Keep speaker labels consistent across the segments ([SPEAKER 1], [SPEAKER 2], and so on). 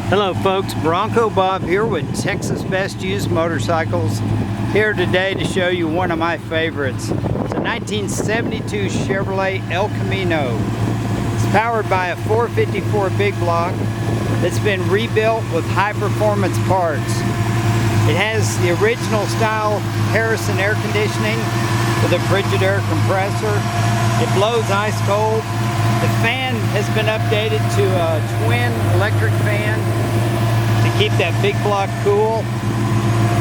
[SPEAKER 1] Hello folks, Bronco Bob here with Texas Best Used Motorcycles, here today to show you one of my favorites. It's a 1972 Chevrolet ElCamino. It's powered by a 454 big block that's been rebuilt with high performance parts. It has the original style Harrison air conditioning with a frigid air compressor. It blows ice cold. The fan has been updated to a twin electric fan to keep that big block cool.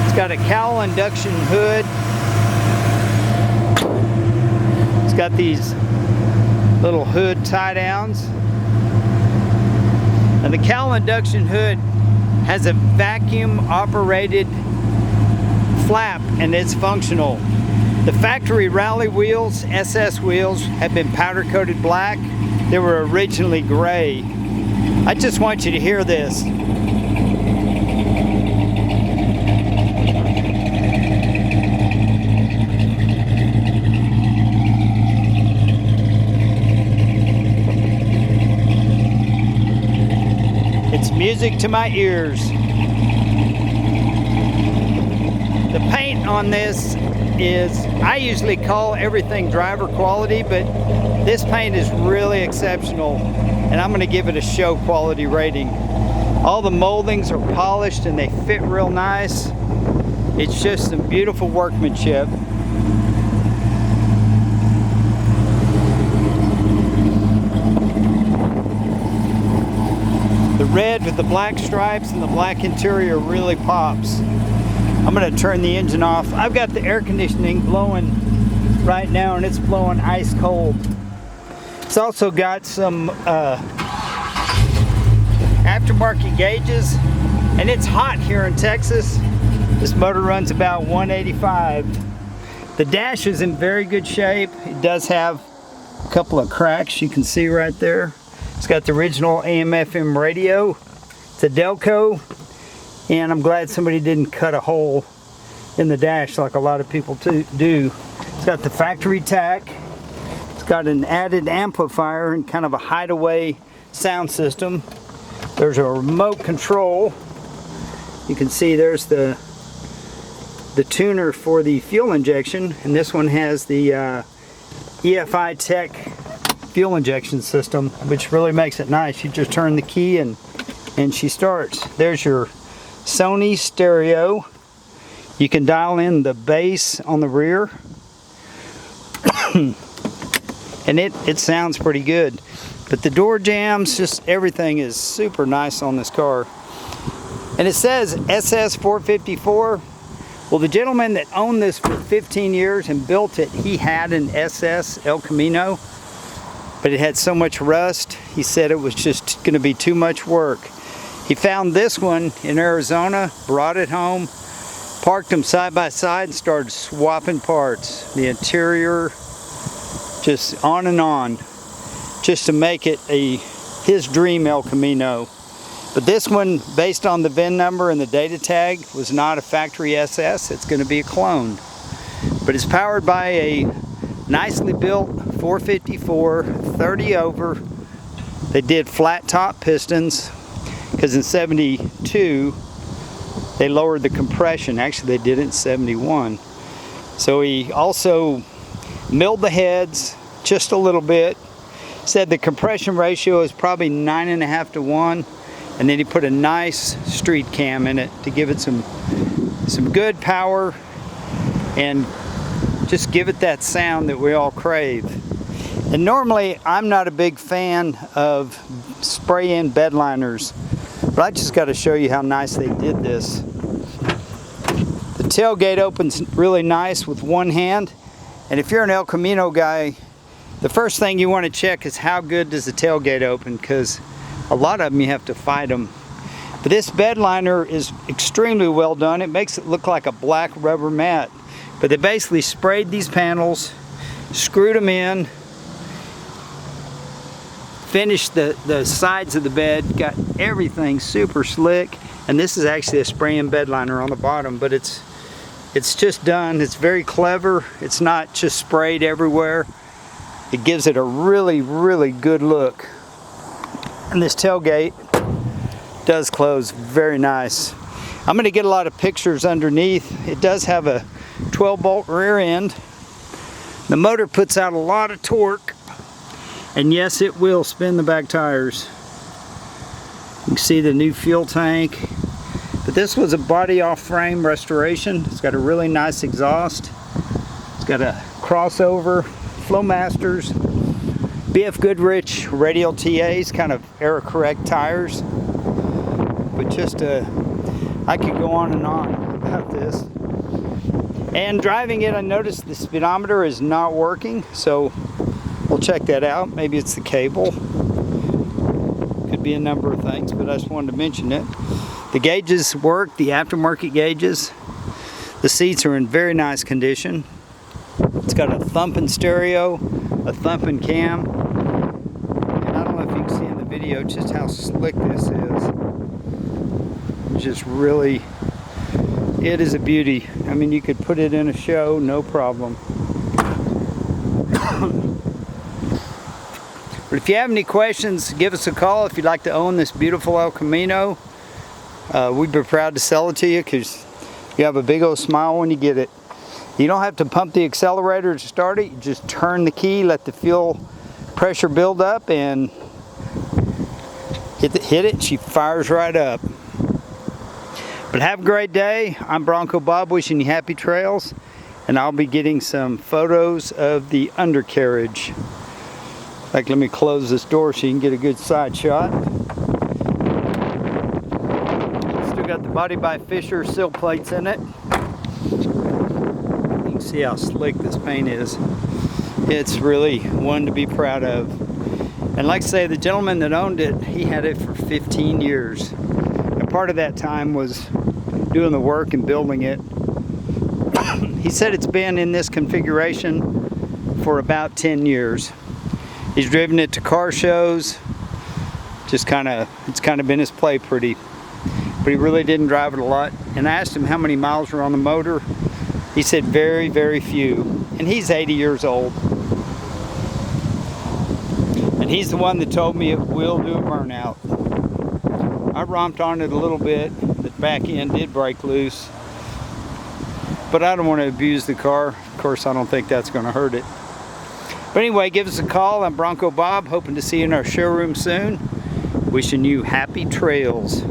[SPEAKER 1] It's got a cowl induction hood. It's got these little hood tie downs. And the cowl induction hood has a vacuum operated flap and it's functional. The factory rally wheels, SS wheels, have been powder coated black. They were originally gray. I just want you to hear this. It's music to my ears. The paint on this is, I usually call everything driver quality, but this paint is really exceptional and I'm going to give it a show quality rating. All the moldings are polished and they fit real nice. It's just some beautiful workmanship. The red with the black stripes and the black interior really pops. I'm going to turn the engine off. I've got the air conditioning blowing right now and it's blowing ice cold. It's also got some aftermarket gauges and it's hot here in Texas. This motor runs about 185. The dash is in very good shape. It does have a couple of cracks you can see right there. It's got the original AM/FM radio. It's a Delco. And I'm glad somebody didn't cut a hole in the dash like a lot of people do. It's got the factory tack. It's got an added amplifier and kind of a hideaway sound system. There's a remote control. You can see there's the tuner for the fuel injection, and this one has the EFI Tech fuel injection system, which really makes it nice. You just turn the key and she starts. There's your Sony stereo. You can dial in the bass on the rear and it sounds pretty good, but the door jams, just everything is super nice on this car. And it says SS 454. Well, the gentleman that owned this for 15 years and built it, he had an SS ElCamino, but it had so much rust, he said it was just going to be too much work. He found this one in Arizona, brought it home, parked them side by side and started swapping parts. The interior, just on and on, just to make it his dream ElCamino. But this one, based on the VIN number and the data tag, was not a factory SS. It's going to be a clone. But it's powered by a nicely built 454, 30 over. They did flat top pistons, because in 72 they lowered the compression. Actually, they did it in 71. So he also milled the heads just a little bit. Said the compression ratio is probably 9.5 to 1, and then he put a nice street cam in it to give it some good power and just give it that sound that we all crave. And normally I'm not a big fan of spray-in bed liners, but I just got to show you how nice they did this. The tailgate opens really nice with one hand, and if you're an ElCamino guy, the first thing you want to check is how good does the tailgate open, because a lot of them you have to fight them. But this bed liner is extremely well done. It makes it look like a black rubber mat. But they basically sprayed these panels, screwed them in, finished the sides of the bed, got everything super slick, and this is actually a spray-in bed liner on the bottom, but it's just done. It's very clever. It's not just sprayed everywhere. It gives it a really, really good look. And this tailgate Does close very nice. I'm going to get a lot of pictures underneath. It does have a 12-bolt rear end. The motor puts out a lot of torque, and yes, it will spin the back tires. You can see the new fuel tank. But this was a body off frame restoration. It's got a really nice exhaust. It's got a crossover, Flowmasters, BF Goodrich radial TAs, kind of error correct tires. But just I could go on and on about this. And driving it, I noticed the speedometer is not working, so we'll check that out. Maybe it's the cable. Could be a number of things, but I just wanted to mention it. The gauges work, the aftermarket gauges. The seats are in very nice condition. It's got a thumping stereo, a thumping cam. And I don't know if you can see in the video just how slick this is. Just really, it is a beauty. I mean, you could put it in a show, no problem. But if you have any questions, give us a call if you'd like to own this beautiful ElCamino. We'd be proud to sell it to you because you have a big old smile when you get it. You don't have to pump the accelerator to start it. You just turn the key, let the fuel pressure build up, and hit it, she fires right up. But have a great day. I'm Bronco Bob wishing you happy trails, and I'll be getting some photos of the undercarriage. Like, let me close this door so you can get a good side shot. Still got the Body by Fisher sill plates in it. You can see how slick this paint is. It's really one to be proud of. And like I say, the gentleman that owned it, he had it for 15 years. And part of that time was doing the work and building it. He said it's been in this configuration for about 10 years. He's driven it to car shows. Just it's kind of been his play pretty. But he really didn't drive it a lot. And I asked him how many miles were on the motor. He said very, very few. And he's 80 years old. And he's the one that told me it will do a burnout. I romped on it a little bit. The back end did break loose. But I don't want to abuse the car. Of course, I don't think that's going to hurt it. But anyway, give us a call. I'm Bronco Bob, hoping to see you in our showroom soon. Wishing you happy trails.